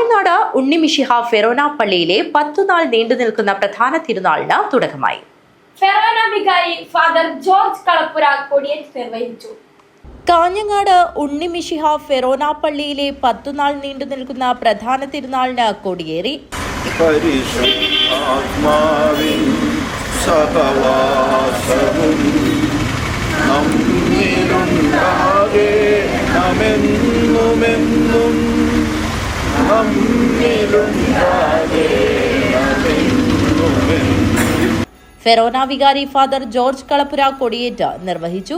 കാഞ്ഞങ്ങാട് ഉണ്ണിമിശിഹ ഫെറോന പള്ളിയിലെ 10 നാൾ നീണ്ടു നിൽക്കുന്ന പ്രധാന തിരുനാളിന് തുടക്കമായി. ഫെറോന വികാരി ഫാദർ ജോർജ് കളപ്പുര കൊടിയേറ്റ് നിർവഹിച്ചു. കാഞ്ഞങ്ങാട് ഉണ്ണിമിശിഹ ഫെറോന പള്ളിയിലെ 10 നാൾ നീണ്ടു നിൽക്കുന്ന പ്രധാന തിരുനാളിന് കൊടിയേറി. ഫെറോന വികാരി ഫാദർ ജോർജ് കളപ്പുര കൊടിയേറ്റ് നിർവഹിച്ചു.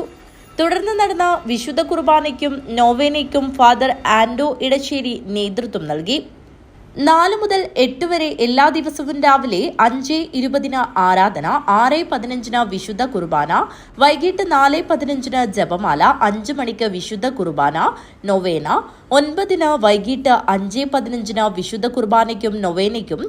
തുടർന്ന് നടന്ന വിശുദ്ധ കുർബാനയ്ക്കും നോവേനയ്ക്കും ഫാദർ ആൻഡോ ഇടശ്ശേരി നേതൃത്വം നൽകി. 4 മുതൽ 8 വരെ എല്ലാ ദിവസവും രാവിലെ 5:20 ആരാധന, 6:15 വിശുദ്ധ കുർബാന, വൈകിട്ട് 4:15 ജപമാല, 5 മണിക്ക് വിശുദ്ധ കുർബാന നൊവേന, 9 വൈകിട്ട് 5:15 വിശുദ്ധ കുർബാനയ്ക്കും നൊവേനയ്ക്കും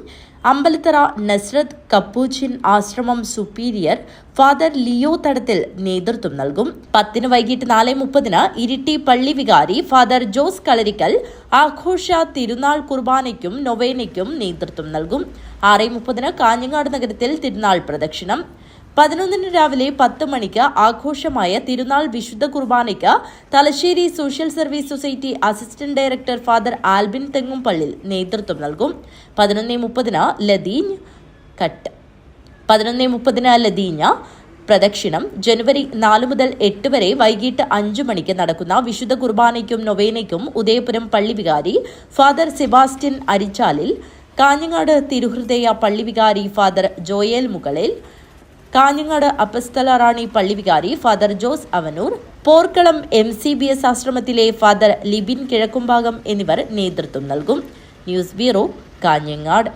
അമ്പലത്തറ നസ്രത്ത് കപ്പൂച്ചിൻ ആശ്രമം സുപ്പീരിയർ ഫാദർ ലിയോ തടത്തിൽ നേതൃത്വം നൽകും. 10 വൈകിട്ട് 4:30 ഇരിട്ടി പള്ളി വികാരി ഫാദർ ജോസ് കളരിക്കൽ ആഘോഷ തിരുനാൾ കുർബാനയ്ക്കും നൊവേനയ്ക്കും നേതൃത്വം നൽകും. 6:30 കാഞ്ഞങ്ങാട് നഗരത്തിൽ തിരുനാൾ പ്രദക്ഷിണം. 11 രാവിലെ 10 മണിക്ക് ആഘോഷമായ തിരുനാൾ വിശുദ്ധ കുർബാനയ്ക്ക് Thalassery social service society assistant director father Albin Thengumpallil നേതൃത്വം നൽകും. 11:30 ലദീഞ്ഞ് കട്ട്. 11:30 ലദീഞ്ഞ പ്രദക്ഷിണം. ജനുവരി 4 മുതൽ 8 വരെ വൈകിട്ട് 5 മണിക്ക് നടക്കുന്ന വിശുദ്ധ കുർബാനയ്ക്കും നൊവേനയ്ക്കും ഉദയപുരം പള്ളി വികാരി ഫാദർ സെബാസ്റ്റ്യൻ അരിച്ചാലിൽ, കാഞ്ഞങ്ങാട് തിരുഹൃദയ പള്ളി വികാരി ഫാദർ ജോയേൽ മുകളിൽ, കാഞ്ഞങ്ങാട് അപ്പസ്തല റാണി പള്ളി വികാരി ഫാദർ ജോസ് അവനൂർ, പോർക്കളം MCBS ആശ്രമത്തിലെ ഫാദർ ലിബിൻ കിഴക്കുംഭാഗം എന്നിവർ നേതൃത്വം നൽകും. News bureau, Kanhangad.